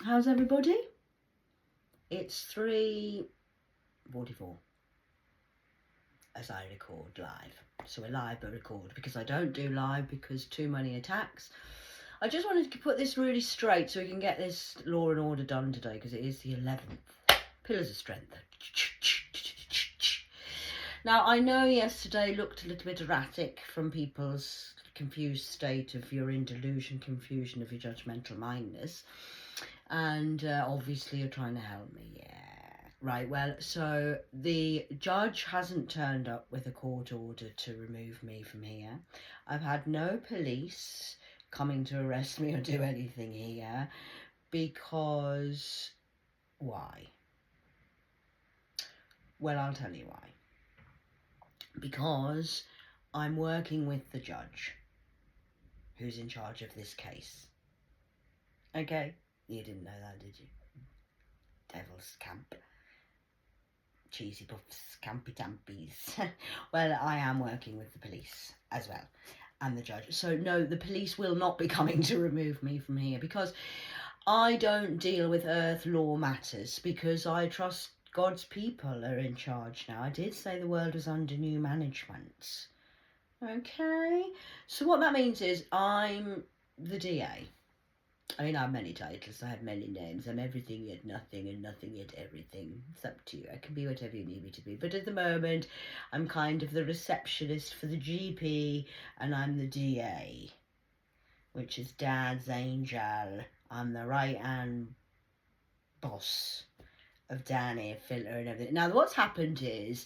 How's everybody? It's 3:44 as I record live. So we're live but record because I don't do live because too many attacks. I just wanted to put this really straight so we can get this law and order done today because it is the 11th. Pillars of Strength. Now, I know yesterday looked a little bit erratic from people's confused state of you're in delusion, confusion of your judgmental mindness. And obviously you're trying to help me, yeah. Right, well, so the judge hasn't turned up with a court order to remove me from here. I've had no police coming to arrest me or do anything here because why? Well, I'll tell you why. Because I'm working with the judge who's in charge of this case. Okay? You didn't know that, did you? Devil's Camp. Cheesy puffs, campy tampies. Well, I am working with the police as well and the judge. So no, the police will not be coming to remove me from here because I don't deal with earth law matters because I trust God's people are in charge now. I did say the world was under new management. Okay, so what that means is I'm the DA. I mean, I have many titles, I have many names. I'm everything yet nothing and nothing yet everything. It's up to you. I can be whatever you need me to be. But at the moment, I'm kind of the receptionist for the GP and I'm the DA, which is Dad's angel. I'm the right-hand boss of Danny, Filter and everything. Now, what's happened is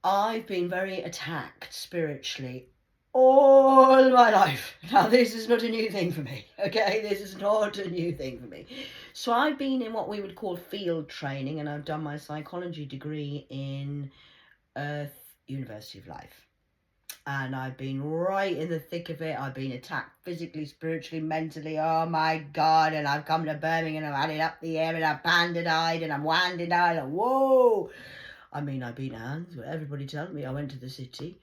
I've been very attacked spiritually all my life. Now, this is not a new thing for me, okay? This is not a new thing for me. So I've been in what we would call field training, and I've done my psychology degree in Earth University of Life. And I've been right in the thick of it. I've been attacked physically, spiritually, mentally. Oh my God. And I've come to Birmingham and I've had it up the air and I've banded-eyed and I'm wanded-eyed and whoa. I mean, I've been hands. Everybody tells me I went to the city.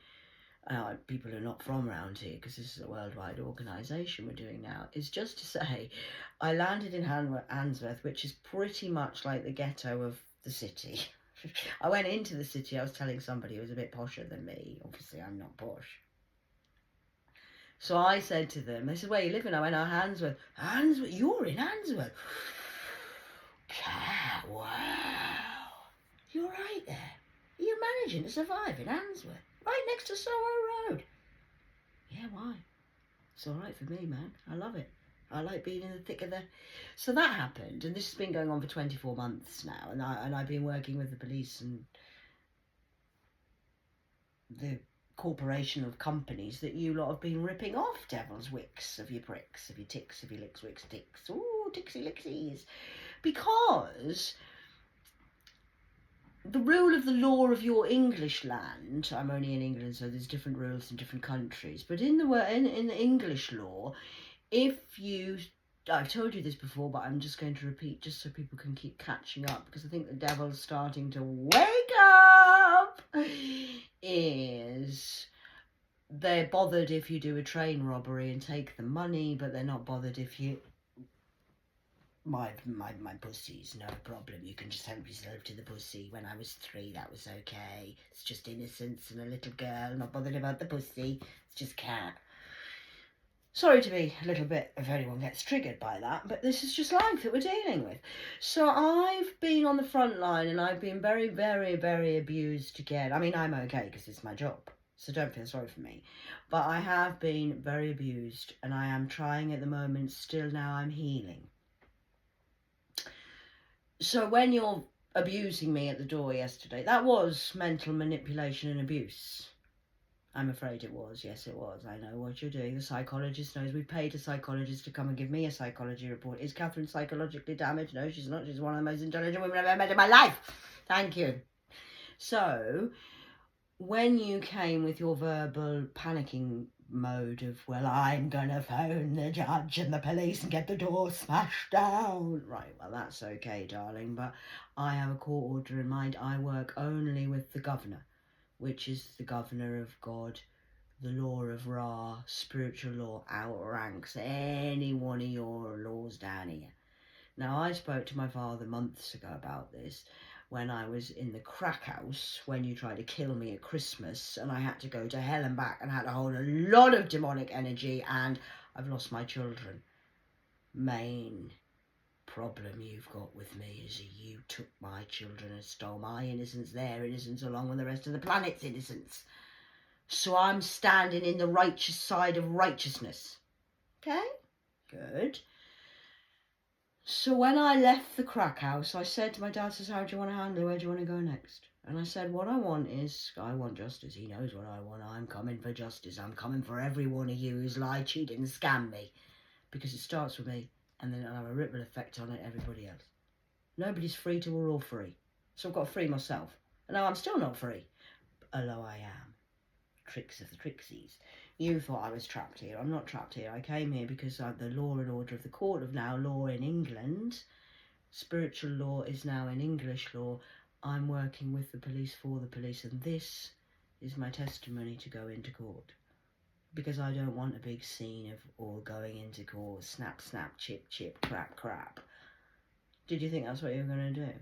People who are not from around here, because this is a worldwide organisation we're doing now, is just to say I landed in Handsworth, which is pretty much like the ghetto of the city. I went into the city, I was telling somebody who was a bit posher than me. Obviously, I'm not posh. So I said to them, they said, where are you living? I went, Handsworth. Handsworth? You're in Handsworth? Wow. You're right there. You're managing to survive in Handsworth, right next to Soho Road. Yeah, why? It's all right for me, man. I love it. I like being in the thick of the... So that happened, and this has been going on for 24 months now, and I've been working with the police and the corporation of companies that you lot have been ripping off, devil's wicks of your pricks, of your ticks, of your licks, wicks, ticks. Ooh, tixie lixies. Because the rule of the law of your English land, I'm only in England, so there's different rules in different countries, but in the English law, if you, I've told you this before, but I'm just going to repeat just so people can keep catching up, because I think the devil's starting to wake up, is they're bothered if you do a train robbery and take the money, but they're not bothered if you... My pussy's no problem. You can just help yourself to the pussy. When I was 3, that was okay. It's just innocence and a little girl, not bothered about the pussy. It's just cat. Sorry to be a little bit, if anyone gets triggered by that, but this is just life that we're dealing with. So I've been on the front line and I've been very, very, very abused again. I mean, I'm okay because it's my job, so don't feel sorry for me. But I have been very abused and I am trying at the moment, still now I'm healing. So when you're abusing me at the door yesterday, that was mental manipulation and abuse. I'm afraid it was. Yes, it was. I know what you're doing. The psychologist knows. We paid a psychologist to come and give me a psychology report. Is Catherine psychologically damaged? No, she's not. She's one of the most intelligent women I've ever met in my life. Thank you. So, when you came with your verbal panicking mode of, well, I'm gonna phone the judge and the police and get the door smashed down. Right, well, that's okay, darling, but I have a court order in mind. I work only with the governor, which is the governor of God, the law of Ra, spiritual law, outranks any one of your laws down here. Now, I spoke to my father months ago about this when I was in the crack house when you tried to kill me at Christmas, and I had to go to hell and back and had to hold a lot of demonic energy, and I've lost my children. Main problem you've got with me is you took my children and stole my innocence, their innocence, along with the rest of the planet's innocence. So I'm standing in the righteous side of righteousness. Okay? Good. So when I left the crack house, I said to my dad, says, how do you want to handle it? Where do you want to go next? And I said, what I want justice. He knows what I want. I'm coming for justice. I'm coming for every one of you who's lied, cheated and scammed me. Because it starts with me, and then it'll have a ripple effect on everybody else. Nobody's free till we're all free. So I've got to free myself. And now I'm still not free, although I am. Tricks of the Trixies. You thought I was trapped here. I'm not trapped here. I came here because the law and order of the court of now law in England. Spiritual law is now in English law. I'm working with the police, for the police, and this is my testimony to go into court. Because I don't want a big scene of all going into court, snap, snap, chip, chip, crap, crap. Did you think that's what you were going to do?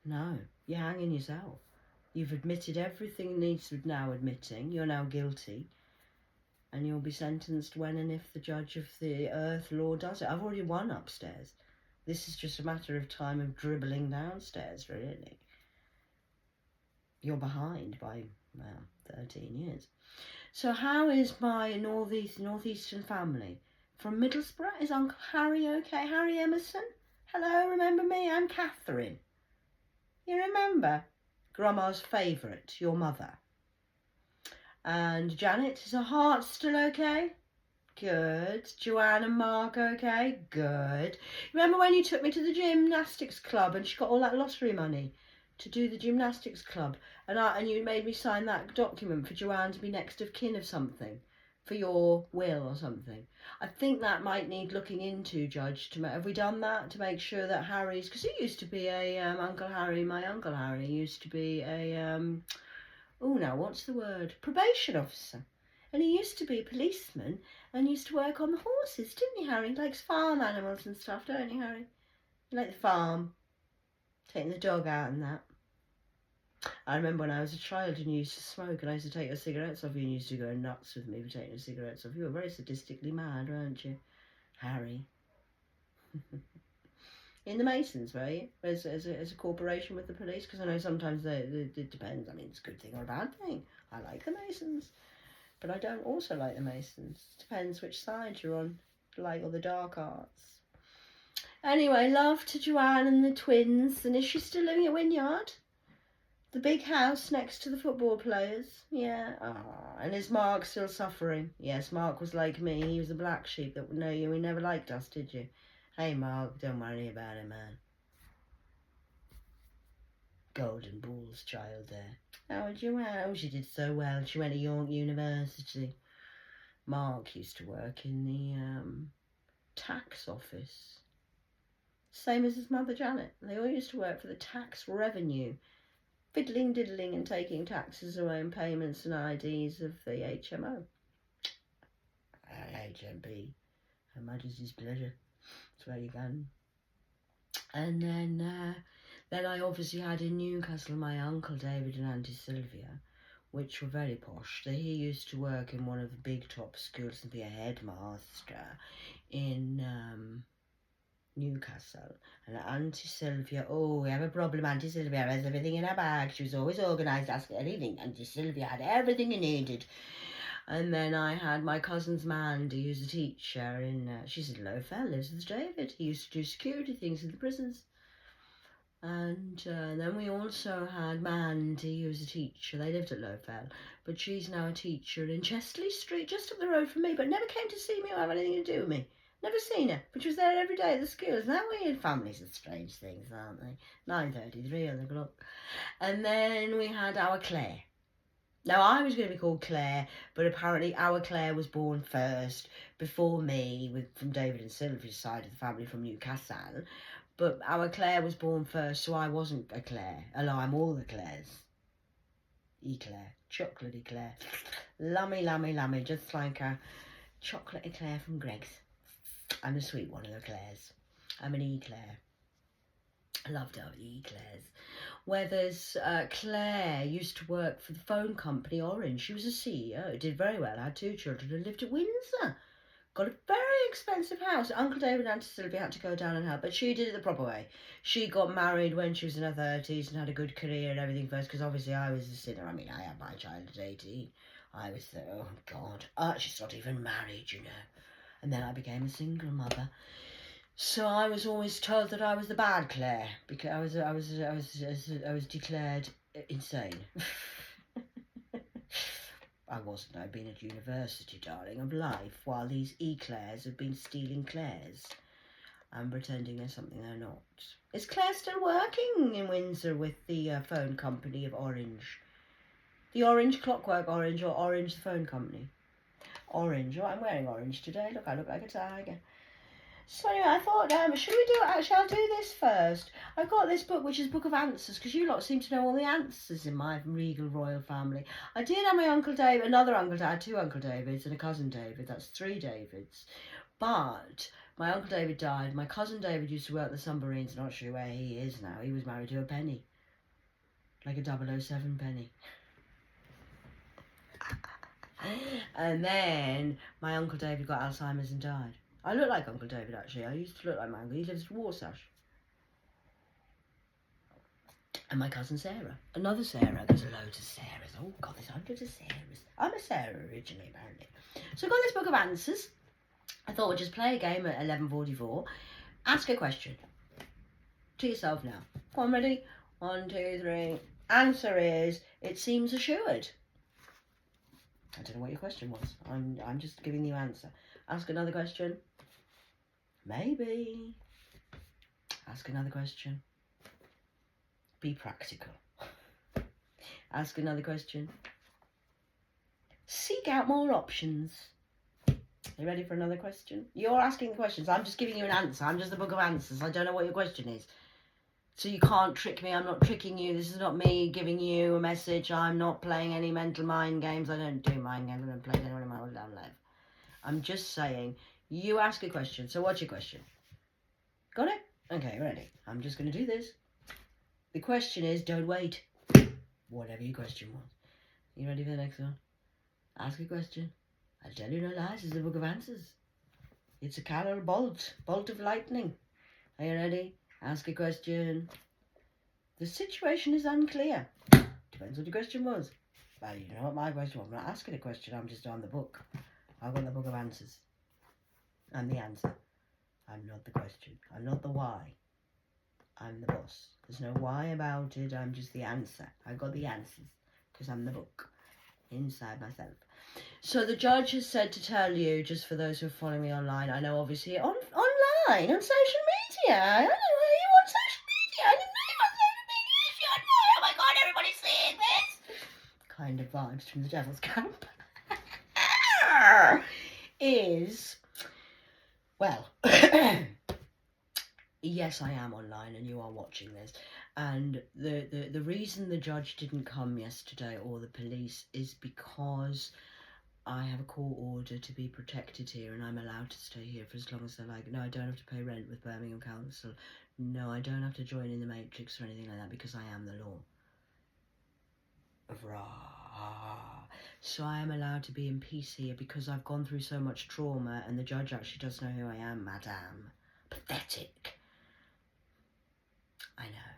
No, you're hanging yourself. You've admitted everything needs now admitting. You're now guilty. And you'll be sentenced when and if the judge of the earth law does it. I've already won upstairs. This is just a matter of time of dribbling downstairs, really. You're behind by, well, 13 years. So how is my northeastern family? From Middlesbrough? Is Uncle Harry okay? Harry Emerson? Hello, remember me? I'm Catherine. You remember? Grandma's favourite, your mother. And Janet, is her heart still okay? Good. Joanne and Mark okay? Good. Remember when you took me to the gymnastics club and she got all that lottery money to do the gymnastics club, and you made me sign that document for Joanne to be next of kin of something, for your will or something? I think that might need looking into, Judge. Have we done that to make sure that Harry's, because he used to be a Uncle Harry. My Uncle Harry used to be a what's the word? Probation officer. And he used to be a policeman and used to work on the horses, didn't he, Harry? He likes farm animals and stuff, don't you, Harry? You like the farm, taking the dog out and that. I remember when I was a child and you used to smoke and I used to take your cigarettes off you and you used to go nuts with me for taking your cigarettes off. You were very sadistically mad, weren't you, Harry? In the Masons, were you? As a corporation with the police? Because I know sometimes it depends. I mean, it's a good thing or a bad thing. I like the Masons. But I don't also like the Masons. Depends which side you're on. Like all the dark arts. Anyway, love to Joanne and the twins. And is she still living at Wynyard? The big house next to the football players? Yeah. And is Mark still suffering? Yes, Mark was like me. He was a black sheep that he never liked us, did you? Hey, Mark, don't worry about it, man. Golden Balls child there. Oh, Joanne. Oh, she did so well. She went to York University. Mark used to work in the tax office. Same as his mother, Janet. They all used to work for the tax revenue. Fiddling, diddling and taking taxes away and payments and IDs of the HMO. HMP. Her Majesty's Pleasure. That's where you go. And then I obviously had in Newcastle my uncle David and Auntie Sylvia, which were very posh. He used to work in one of the big top schools and be a headmaster in Newcastle. And Auntie Sylvia, we have a problem. Auntie Sylvia has everything in her bag. She was always organised, ask anything. Auntie Sylvia had everything you needed. And then I had my cousin's Mandy, who's a teacher she's in Lowfell, lives with David. He used to do security things in the prisons. And then we also had Mandy, who's a teacher. They lived at Lowfell, but she's now a teacher in Chesley Street, just up the road from me, but never came to see me or have anything to do with me. Never seen her, but she was there every day at the school. Isn't that weird? Families are strange things, aren't they? 9:33 on the clock. And then we had our Claire. Now, I was going to be called Claire, but apparently our Claire was born first, before me, from David and Sylvia's side of the family from Newcastle. But our Claire was born first, so I wasn't a Claire. Although I'm all the Claires. Eclair. Chocolate eclair. Lummy, lummy, lummy. Just like a chocolate eclair from Greggs. I'm a sweet one of the Claires. I'm an Eclair. I loved our Eclairs. Where there's Claire used to work for the phone company Orange. She was a CEO, did very well, had 2 children and lived at Windsor. Got a very expensive house. Uncle David and Auntie Sylvia had to go down and help, but she did it the proper way. She got married when she was in her 30s and had a good career and everything first, because obviously I was a sinner. I mean, I had my child at 18. I was there, oh God. She's not even married, you know. And then I became a single mother. So I was always told that I was the bad Claire, because I was declared insane. I wasn't. I've been at university, darling, of life, while these Eclairs have been stealing Claires and pretending they're something they're not. Is Claire still working in Windsor with the phone company of Orange? The Orange Clockwork Orange, or Orange the phone company? Orange. Oh, I'm wearing orange today. Look, I look like a tiger. So anyway, I thought, should we do it? Actually, I'll do this first. I've got this book, which is Book of Answers, because you lot seem to know all the answers in my regal royal family. I did have my Uncle David, another Uncle David, I had 2 Uncle Davids and a cousin David. That's 3 Davids. But my Uncle David died. My cousin David used to work at the submarines. Not sure where he is now. He was married to a penny. Like a 007 penny. And then my Uncle David got Alzheimer's and died. I look like Uncle David, actually. I used to look like my uncle. He lives in Warsash. And my cousin Sarah. Another Sarah. There's loads of Sarahs. Oh, God, there's hundreds of Sarahs. I'm a Sarah originally, apparently. So I've got this book of answers. I thought we'd just play a game at 11:44. Ask a question. To yourself now. Come on, ready? 1, 2, 3. Answer is, it seems assured. I don't know what your question was. I'm just giving you answer. Ask another question. Maybe. Ask another question. Be practical. Ask another question. Seek out more options. Are you ready for another question? You're asking questions. I'm just giving you an answer. I'm just the book of answers. I don't know what your question is. So you can't trick me. I'm not tricking you. This is not me giving you a message. I'm not playing any mental mind games. I don't do mind games. I don't play anyone in my whole damn life. I'm just saying, you ask a question. So what's your question? Got it? Okay, ready. I'm just going to do this. The question is, don't wait. Whatever your question was. You ready for the next one? Ask a question. I'll tell you no lies. It's the book of answers. It's a Carol bolt of lightning. Are you ready? Ask a question. The situation is unclear. Depends what your question was. Well, you know what my question was. I'm not asking a question. I'm just on the book. I've got the book of answers. I'm the answer. I'm not the question. I'm not the why. I'm the boss. There's no why about it. I'm just the answer. I've got the answers because I'm the book inside myself. So the judge has said to tell you, just for those who are following me online, I know obviously online, on social media. I don't know where you on social media. I didn't know you on social media. Should know. Oh my God, everybody's seeing this. Kind of vibes from the devil's camp. Is, well, yes, I am online and you are watching this. And the reason the judge didn't come yesterday, or the police, is because I have a court order to be protected here and I'm allowed to stay here for as long as I like. No, I don't have to pay rent with Birmingham Council. No, I don't have to join in the Matrix or anything like that because I am the law. Rah. So I am allowed to be in peace here because I've gone through so much trauma, and the judge actually does know who I am, madame. Pathetic. I know.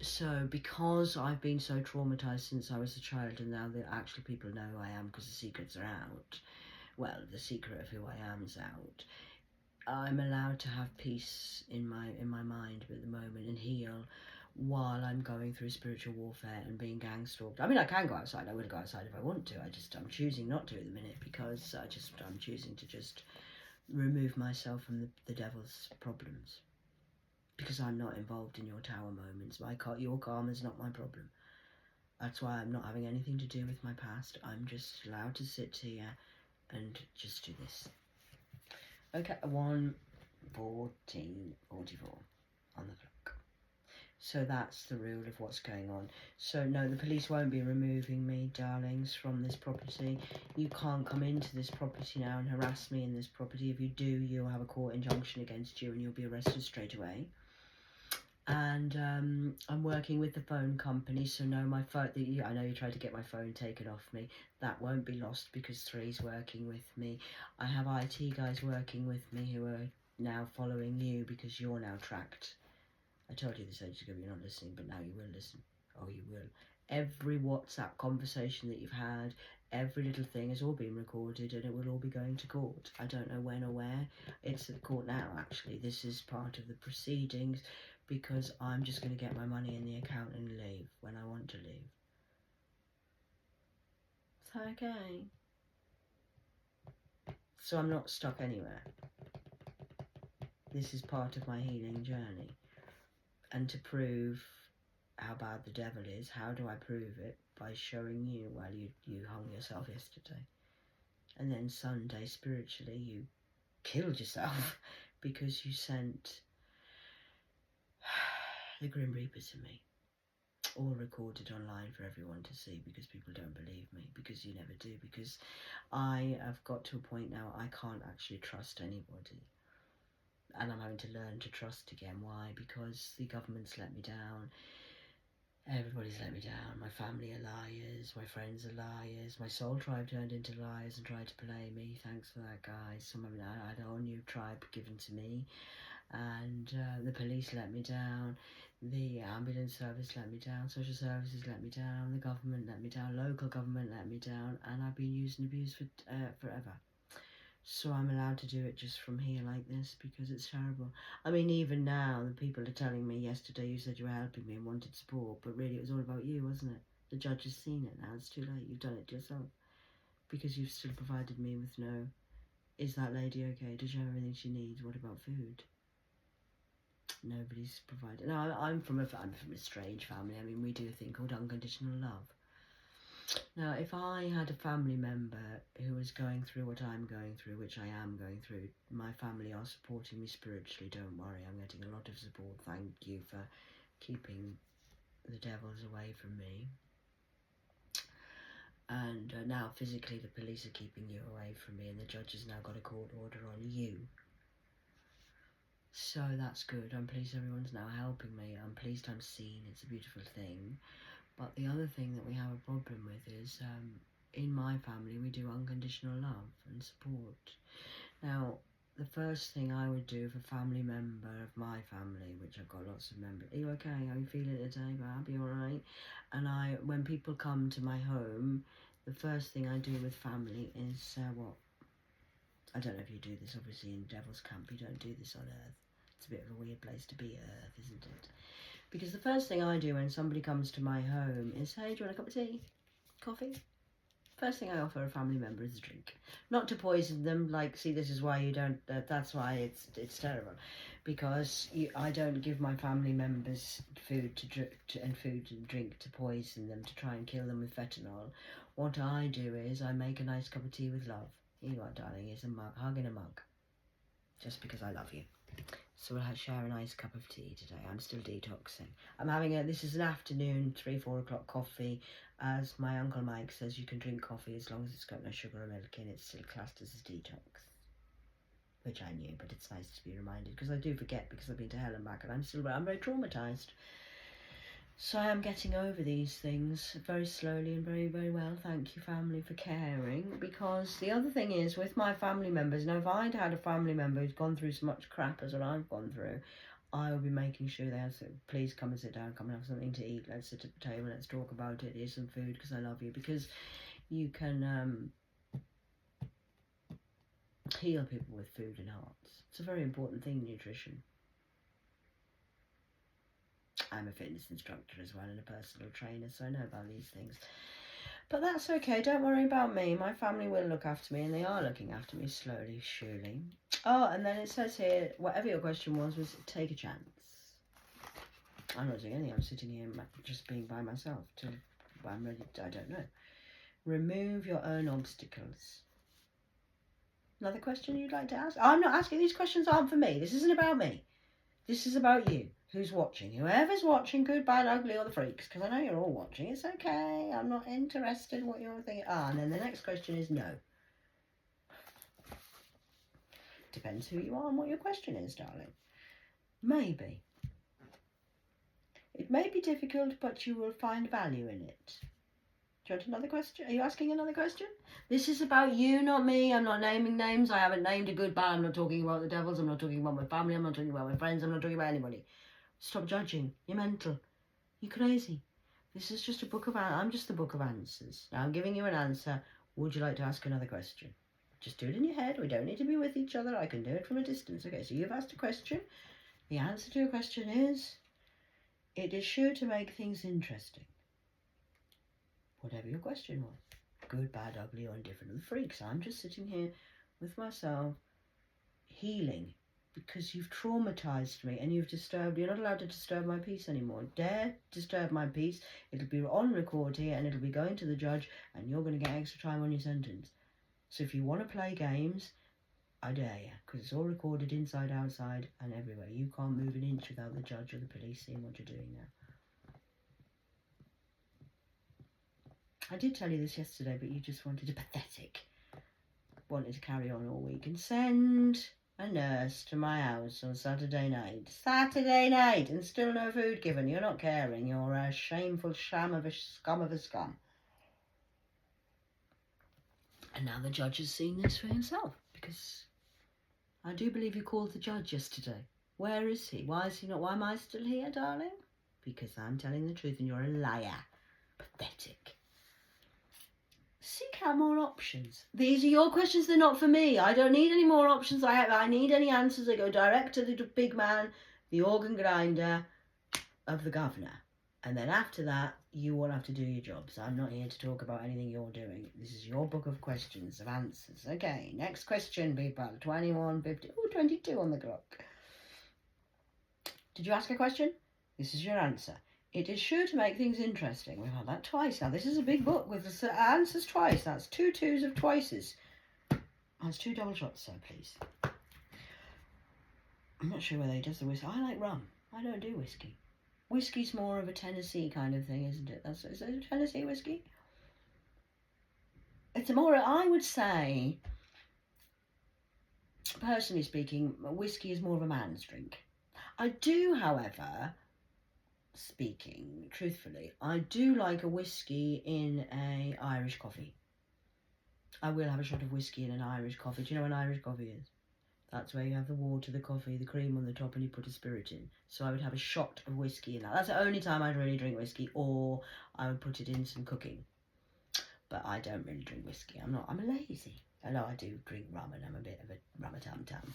So because I've been so traumatized since I was a child, and now that actually people know who I am because the secrets are out, well, the secret of who I am is out, I'm allowed to have peace in my mind at the moment and heal while I'm going through spiritual warfare and being gang stalked. I mean, I can go outside. I would go outside if I want to. I'm choosing not to at the minute because I'm choosing to just remove myself from the devil's problems. Because I'm not involved in your tower moments. Your karma's not my problem. That's why I'm not having anything to do with my past. I'm just allowed to sit here and just do this. Okay, 1:14:44 on the clock. So that's the rule of what's going on. So no, the police won't be removing me, darlings, from this property. You can't come into this property now and harass me in this property. If you do, you'll have a court injunction against you and you'll be arrested straight away. And I'm working with the phone company, so no, my phone. I know you tried to get my phone taken off me. That won't be lost because 3's working with me. I have IT guys working with me who are now following you because you're now tracked. I told you this ages ago, you're not listening, but now you will listen. Oh, you will. Every WhatsApp conversation that you've had, every little thing has all been recorded and it will all be going to court. I don't know when or where. It's at the court now, actually. This is part of the proceedings because I'm just going to get my money in the account and leave when I want to leave. Is that okay? So I'm not stuck anywhere. This is part of my healing journey. And to prove how bad the devil is, how do I prove it? By showing you, well, you hung yourself yesterday. And then Sunday, spiritually, you killed yourself because you sent the Grim Reaper to me. All recorded online for everyone to see because people don't believe me, because you never do, because I have got to a point now I can't actually trust anybody. And I'm having to learn to trust again. Why? Because the government's let me down. Everybody's let me down. My family are liars. My friends are liars. My soul tribe turned into liars and tried to play me. Thanks for that, guys. Some of them, I had a whole new tribe given to me. And the police let me down. The ambulance service let me down. Social services let me down. The government let me down. Local government let me down. And I've been used and abused for forever. So I'm allowed to do it just from here like this because it's terrible. I mean, even now, the people are telling me, yesterday you said you were helping me and wanted support, but really it was all about you, wasn't it? The judge has seen it now. It's too late. You've done it to yourself because you've still provided me with no, is that lady okay? Does she have everything she needs? What about food? Nobody's provided. No, I'm from a strange family. I mean, we do a thing called unconditional love. Now, if I had a family member who was going through what I'm going through, which I am going through, my family are supporting me spiritually, don't worry, I'm getting a lot of support. Thank you for keeping the devils away from me. And now physically the police are keeping you away from me and the judge has now got a court order on you. So that's good. I'm pleased everyone's now helping me. I'm pleased I'm seen. It's a beautiful thing. But the other thing that we have a problem with is in my family we do unconditional love and support. Now, the first thing I would do if a family member of my family, which I've got lots of members, are you okay? How are you feeling today, Bab? You alright? And when people come to my home, the first thing I do with family is what? I don't know if you do this, obviously in Devil's Camp, you don't do this on Earth. It's a bit of a weird place to be, Earth, isn't it? Because the first thing I do when somebody comes to my home is, hey, do you want a cup of tea? Coffee? First thing I offer a family member is a drink. Not to poison them, like, see, this is why you don't, that's why it's terrible. Because I don't give my family members food and drink to poison them, to try and kill them with fentanyl. What I do is I make a nice cup of tea with love. Here you are, darling, here's a mug, hug in a mug. Just because I love you. So we'll share a nice cup of tea today. I'm still detoxing. I'm having this is an afternoon, 3-4 o'clock coffee. As my Uncle Mike says, you can drink coffee as long as it's got no sugar or milk in it. It's still classed as a detox. Which I knew, but it's nice to be reminded. Because I do forget, because I've been to hell and back, and I'm very traumatised. So I am getting over these things very slowly and very, very well. Thank you, family, for caring. Because the other thing is, with my family members, now if I'd had a family member who's gone through so much crap as what I've gone through, I will be making sure they have, please come and sit down, come and have something to eat, let's sit at the table, let's talk about it, here's some food, because I love you. Because you can heal people with food and hearts. It's a very important thing, nutrition. I'm a fitness instructor as well and a personal trainer, so I know about these things. But that's okay, don't worry about me. My family will look after me, and they are looking after me slowly, surely. Oh, and then it says here, whatever your question was take a chance. I'm not doing anything, I'm sitting here just being by myself till I'm ready to, I don't know. Remove your own obstacles. Another question you'd like to ask? I'm not asking, these questions aren't for me. This isn't about me. This is about you. Who's watching? Whoever's watching, good, bad, ugly, or the freaks, because I know you're all watching. It's okay. I'm not interested in what you're thinking. And then the next question is no. Depends who you are and what your question is, darling. Maybe. It may be difficult, but you will find value in it. Do you want another question? Are you asking another question? This is about you, not me. I'm not naming names. I haven't named a good bad. I'm not talking about the devils. I'm not talking about my family. I'm not talking about my friends. I'm not talking about anybody. Stop judging. You're mental. You're crazy. This is just a book of... I'm just the book of answers. Now I'm giving you an answer. Would you like to ask another question? Just do it in your head. We don't need to be with each other. I can do it from a distance. Okay, so you've asked a question. The answer to your question is... It is sure to make things interesting. Whatever your question was. Good, bad, ugly, or indifferent. The freaks. I'm just sitting here with myself, healing, because you've traumatized me and you've disturbed... You're not allowed to disturb my peace anymore. Dare disturb my peace. It'll be on record here and it'll be going to the judge and you're going to get extra time on your sentence. So if you want to play games, I dare you, because it's all recorded inside, outside, and everywhere. You can't move an inch without the judge or the police seeing what you're doing now. I did tell you this yesterday, but you just wanted to carry on all week and send a nurse to my house on Saturday night. Saturday night, and still no food given. You're not caring. You're a shameful sham of a scum of a scum. And now the judge has seen this for himself, because I do believe you called the judge yesterday. Where is he? Why is he not? Why am I still here, darling? Because I'm telling the truth and you're a liar. Pathetic. Seek out more options. These are your questions, they're not for me. I don't need any more options. I need any answers. I go direct to the big man, the organ grinder of the governor. And then after that, you all have to do your jobs. I'm not here to talk about anything you're doing. This is your book of questions, of answers. Okay, next question, people. 21:50. Oh, 22 on the clock. Did you ask a question? This is your answer. It is sure to make things interesting. We've had that twice now. This is a big book with the answers twice. That's 2 twos of twices. That's 2 double shots, so please. I'm not sure whether he does the whiskey. I like rum. I don't do whiskey. Whiskey's more of a Tennessee kind of thing, isn't it? Is it a Tennessee whiskey? It's more, I would say, personally speaking, whiskey is more of a man's drink. I do, however... Speaking truthfully, I do like a whiskey in a Irish coffee. I will have a shot of whiskey in an Irish coffee. Do you know what an Irish coffee is? That's where you have the water, the coffee, the cream on the top, and you put a spirit in. So I would have a shot of whiskey in that. That's the only time I'd really drink whiskey, or I would put it in some cooking. But I don't really drink whiskey. I'm lazy. I know I do drink rum, and I'm a bit of a rum-a-tum-tum.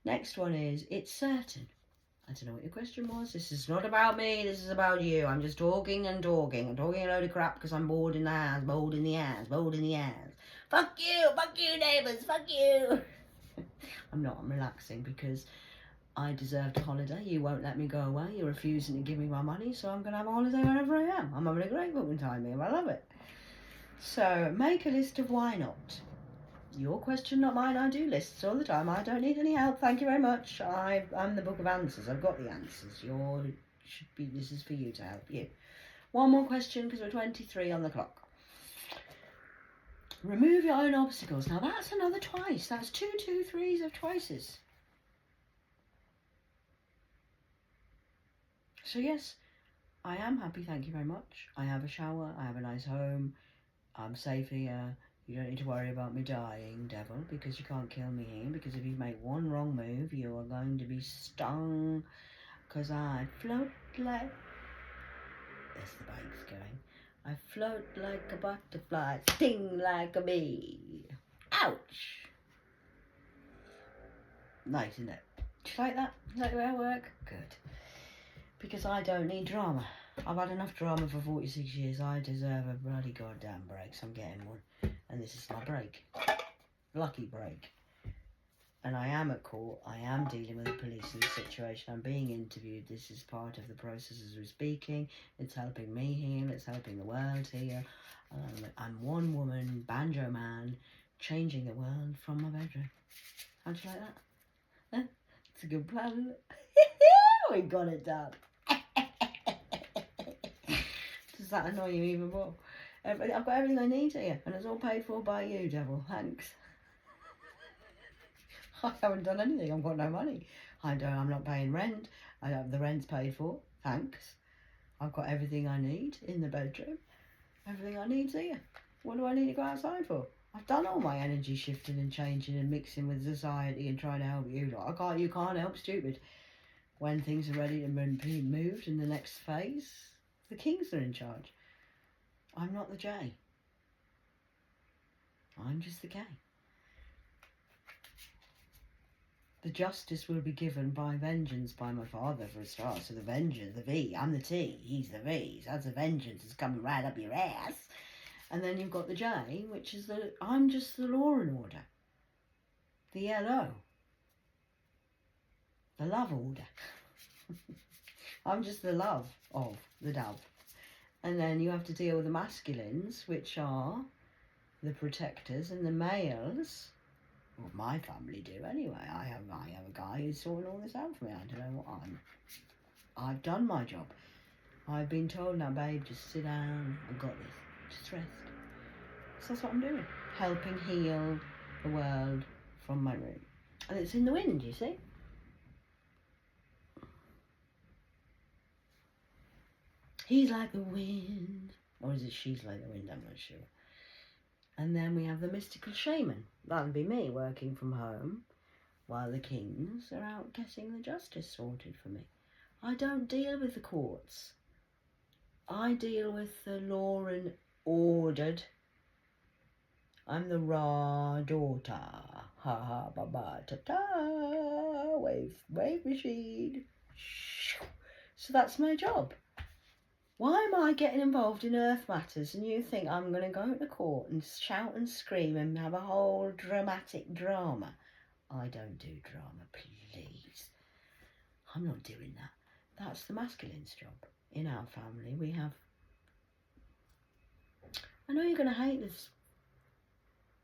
Next one is, it's certain. I don't know what your question was. This is not about me. This is about you. I'm just talking and talking. I'm talking a load of crap because I'm bored in the ass, bored in the ass, bored in the ass. Fuck you, neighbours, fuck you. I'm not. I'm relaxing because I deserved a holiday. You won't let me go away. You're refusing to give me my money, so I'm going to have a holiday wherever I am. I'm having a great fucking time here. I love it. So make a list of why not. Your question, not mine. I do lists all the time. I don't need any help. Thank you very much. I'm the book of answers. I've got the answers. This is for you to help you. One more question because we're 23 on the clock. Remove your own obstacles. Now that's another twice. That's 2 2 3s of twices. So yes, I am happy. Thank you very much. I have a shower. I have a nice home. I'm safe here. You don't need to worry about me dying, devil, because you can't kill me here, because if you make one wrong move, you are going to be stung, because I float like... There's the bike's going. I float like a butterfly, sting like a bee. Ouch! Nice, isn't it? Do you like that? You like the way I work? Good. Because I don't need drama. I've had enough drama for 46 years. I deserve a bloody goddamn break, so I'm getting one. And this is my break. Lucky break. And I am at court. I am dealing with the police in this situation. I'm being interviewed. This is part of the process as we're speaking. It's helping me here. It's helping the world here. I'm one woman, banjo man, changing the world from my bedroom. How'd you like that? It's a good plan, isn't it? we got it done. Does that annoy you even more? I've got everything I need here, and it's all paid for by you, devil. Thanks. I haven't done anything. I've got no money. I'm not paying rent. The rent's paid for. Thanks. I've got everything I need in the bedroom. Everything I need's here. What do I need to go outside for? I've done all my energy shifting and changing and mixing with society and trying to help you. You can't help stupid. When things are ready to be moved in the next phase, the kings are in charge. I'm not the J. I'm just the K. The justice will be given by vengeance by my father for a start. So the vengeance, the V, I'm the T, he's the V. So that's the vengeance is coming right up your ass. And then you've got the J, which is I'm just the law and order. The LO. The love order. I'm just the love of the dove. And then you have to deal with the masculines, which are the protectors, and the males. Well, my family do anyway. I have a guy who's sorting all this out for me. I don't know what I've done my job. I've been told, now babe, just sit down. I've got this. Just rest. So that's what I'm doing. Helping heal the world from my room. And it's in the wind, you see. He's like the wind. Or is it she's like the wind? I'm not sure. And then we have the mystical shaman. That'll be me working from home while the kings are out getting the justice sorted for me. I don't deal with the courts. I deal with the law and ordered. I'm the raw daughter. Ha ha ba ba ta ta. Wave machine. So that's my job. Why am I getting involved in earth matters and you think I'm going to go to court and shout and scream and have a whole dramatic drama? I don't do drama, please. I'm not doing that. That's the masculine's job. In our family, we have... I know you're going to hate this,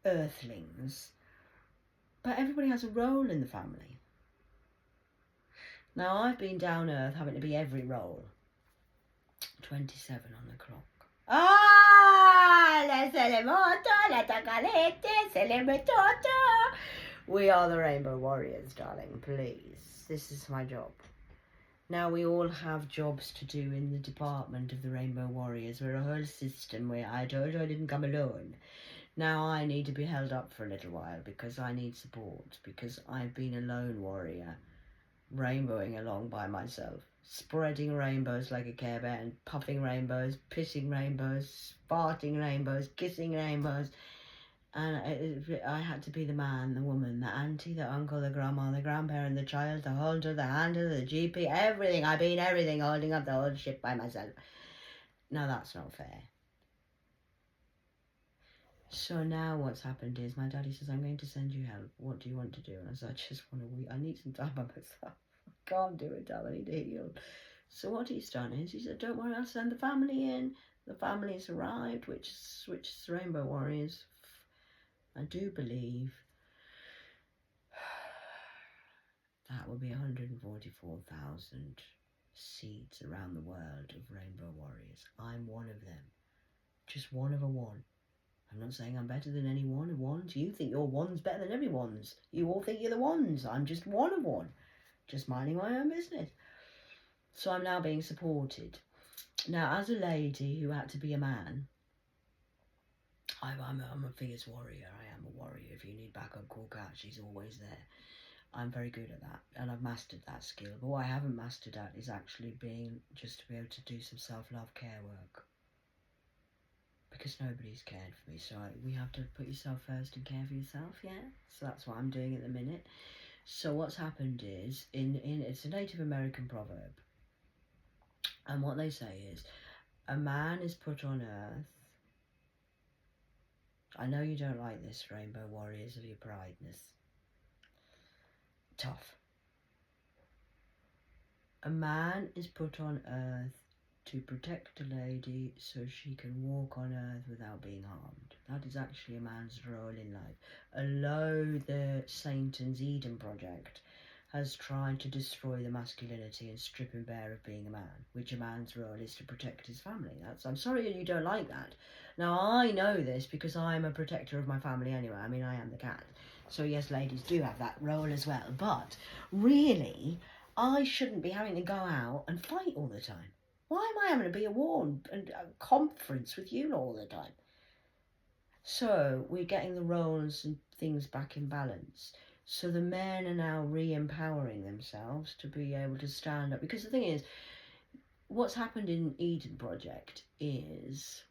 earthlings, but everybody has a role in the family. Now, I've been down earth having to be every role. 27 on the clock. We are the Rainbow Warriors, darling, please. This is my job. Now, we all have jobs to do in the department of the Rainbow Warriors. We're a whole system where I told you I didn't come alone. Now I need to be held up for a little while because I need support, because I've been a lone warrior, rainbowing along by myself, spreading rainbows like a Care Bear and puffing rainbows, pissing rainbows, farting rainbows, kissing rainbows. And I had to be the man, the woman, the auntie, the uncle, the grandma, the grandparent, the child, the holder, the handler, the GP, everything. I've been everything, holding up the whole shit by myself. Now that's not fair. So now what's happened is my daddy says, I'm going to send you help. What do you want to do? And I said, I just want a week. I need some time by myself. I can't do it, Dad. I need to heal. So what he's done is he said, don't worry, I'll send the family in. The family's arrived, which is Rainbow Warriors. I do believe that will be 144,000 seeds around the world of Rainbow Warriors. I'm one of them. Just one of a one. I'm not saying I'm better than any one of ones. You think your one's better than everyone's. You all think you're the ones. I'm just one of one. Just minding my own business. So I'm now being supported. Now, as a lady who had to be a man, I'm a fierce warrior. I am a warrior. If you need backup, call Kat. She's always there. I'm very good at that, and I've mastered that skill. But what I haven't mastered at is actually being, just to be able to do some self-love care work. Because nobody's cared for me, so we have to put yourself first and care for yourself, yeah? So that's what I'm doing at the minute. So what's happened is, it's a Native American proverb, and what they say is, a man is put on earth. I know you don't like this, Rainbow Warriors of your prideness. Tough. A man is put on earth to protect a lady so she can walk on earth without being harmed. That is actually a man's role in life. Although the Satan's Eden Project has tried to destroy the masculinity and strip him bare of being a man, which a man's role is to protect his family. I'm sorry you don't like that. Now, I know this because I'm a protector of my family anyway. I mean, I am the cat. So yes, ladies do have that role as well. But really, I shouldn't be having to go out and fight all the time. Why am I having to be at war and a conference with you all the time? So we're getting the roles and things back in balance. So the men are now re-empowering themselves to be able to stand up. Because the thing is, what's happened in Eden Project is,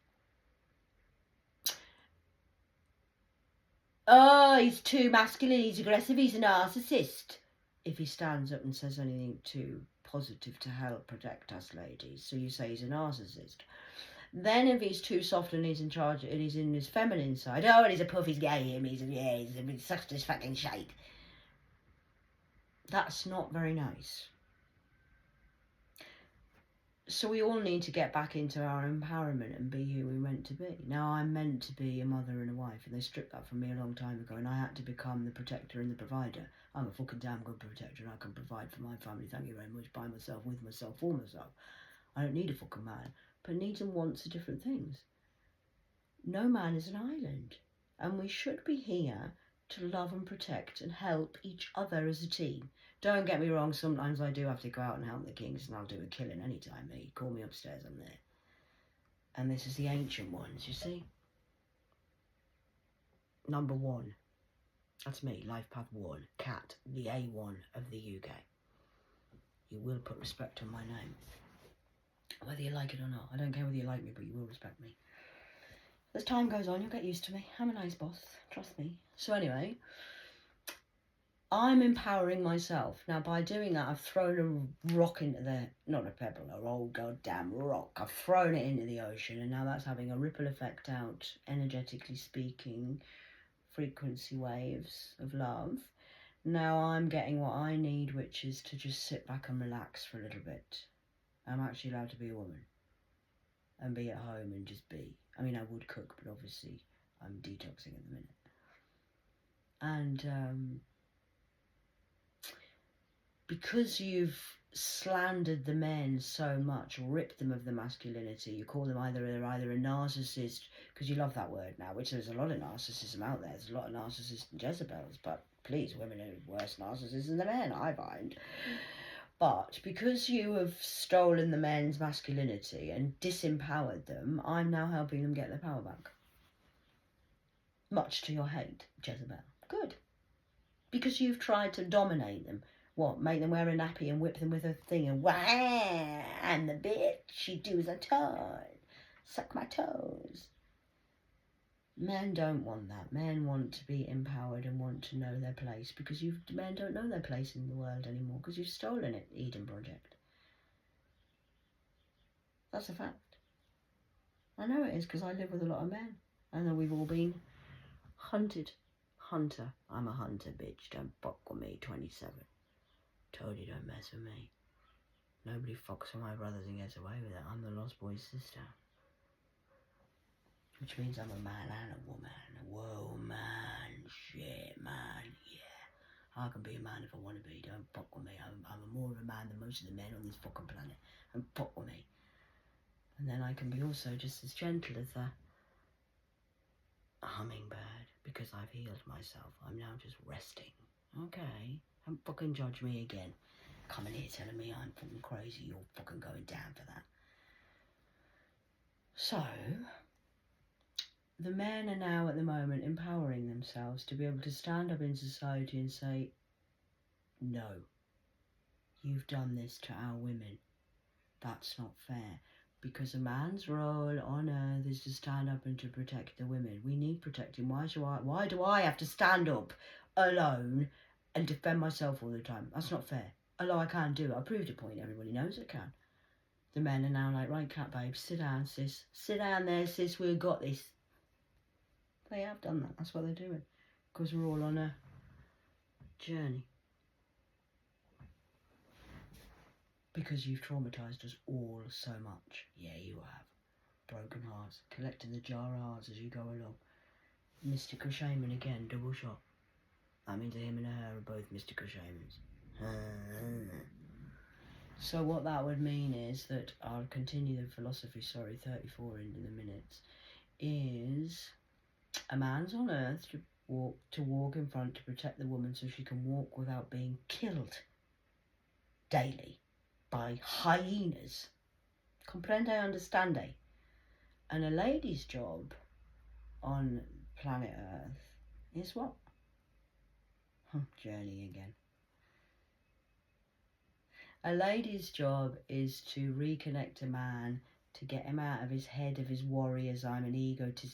oh, he's too masculine, he's aggressive, he's a narcissist. If he stands up and says anything too positive to help protect us ladies, so you say he's a narcissist. Then if he's too soft and he's in charge and he's in his feminine side, oh, and he's a puff, he's gay, he's such this fucking shite. That's not very nice. So we all need to get back into our empowerment and be who we're meant to be. Now, I'm meant to be a mother and a wife, and they stripped that from me a long time ago, and I had to become the protector and the provider. I'm a fucking damn good protector, and I can provide for my family, thank you very much, by myself, with myself, for myself. I don't need a fucking man. But needs and wants are different things. No man is an island, and we should be here to love and protect and help each other as a team. Don't get me wrong, sometimes I do have to go out and help the kings, and I'll do a killing anytime. They call me upstairs, I'm there. And this is the ancient ones, you see. Number 1. That's me, Life Path 1, Cat, the A1 of the UK. You will put respect on my name. Whether you like it or not. I don't care whether you like me, but you will respect me. As time goes on, you'll get used to me. I'm a nice boss, trust me. So anyway, I'm empowering myself. Now, by doing that, I've thrown a rock into the, not a pebble, a old goddamn rock. I've thrown it into the ocean, and now that's having a ripple effect out, energetically speaking, frequency waves of love. Now I'm getting what I need, which is to just sit back and relax for a little bit. I'm actually allowed to be a woman and be at home and just be. I mean, I would cook, but obviously I'm detoxing at the minute. And because you've slandered the men so much, ripped them of the masculinity, you call them either a narcissist, because you love that word now, which there's a lot of narcissism out there. There's a lot of narcissists and Jezebels, but please, women are worse narcissists than the men, I find. But because you have stolen the men's masculinity and disempowered them, I'm now helping them get their power back. Much to your hate, Jezebel. Good. Because you've tried to dominate them. What, make them wear a nappy and whip them with a thing and wah, I'm the bitch, she does a turn, suck my toes. Men don't want that. Men want to be empowered and want to know their place, because men don't know their place in the world anymore because you've stolen it, Eden Project. That's a fact. I know it is because I live with a lot of men, and then we've all been hunted. Hunter. I'm a hunter, bitch. Don't fuck with me, 27. Told you don't mess with me. Nobody fucks with my brothers and gets away with it. I'm the Lost Boy's sister. Which means I'm a man and a woman. Whoa, man. Shit, man. Yeah. I can be a man if I want to be. Don't fuck with me. I'm more of a man than most of the men on this fucking planet. Don't fuck with me. And then I can be also just as gentle as a hummingbird, because I've healed myself. I'm now just resting. Okay? Don't fucking judge me again. Coming here telling me I'm fucking crazy. You're fucking going down for that. So, the men are now at the moment empowering themselves to be able to stand up in society and say, no, you've done this to our women. That's not fair. Because a man's role on earth is to stand up and to protect the women. We need protecting. Why do I have to stand up alone and defend myself all the time? That's not fair. Although I can't do it. I proved a point. Everybody knows I can. The men are now like, right, cat babe, sit down, sis. Sit down there, sis. We've got this. They have done that. That's what they're doing. Because we're all on a journey. Because you've traumatised us all so much. Yeah, you have. Broken hearts. Collecting the jar of hearts as you go along. Mystical shaman again, double shot. That means him and her are both mystical shamans. So what that would mean is that, I'll continue the philosophy, 34 into the minutes, is a man's on earth to walk in front to protect the woman so she can walk without being killed daily by hyenas. Comprende, understande? And a lady's job on planet Earth is what? Journey again. A lady's job is to reconnect a man, to get him out of his head of his warriors, I'm an egotist,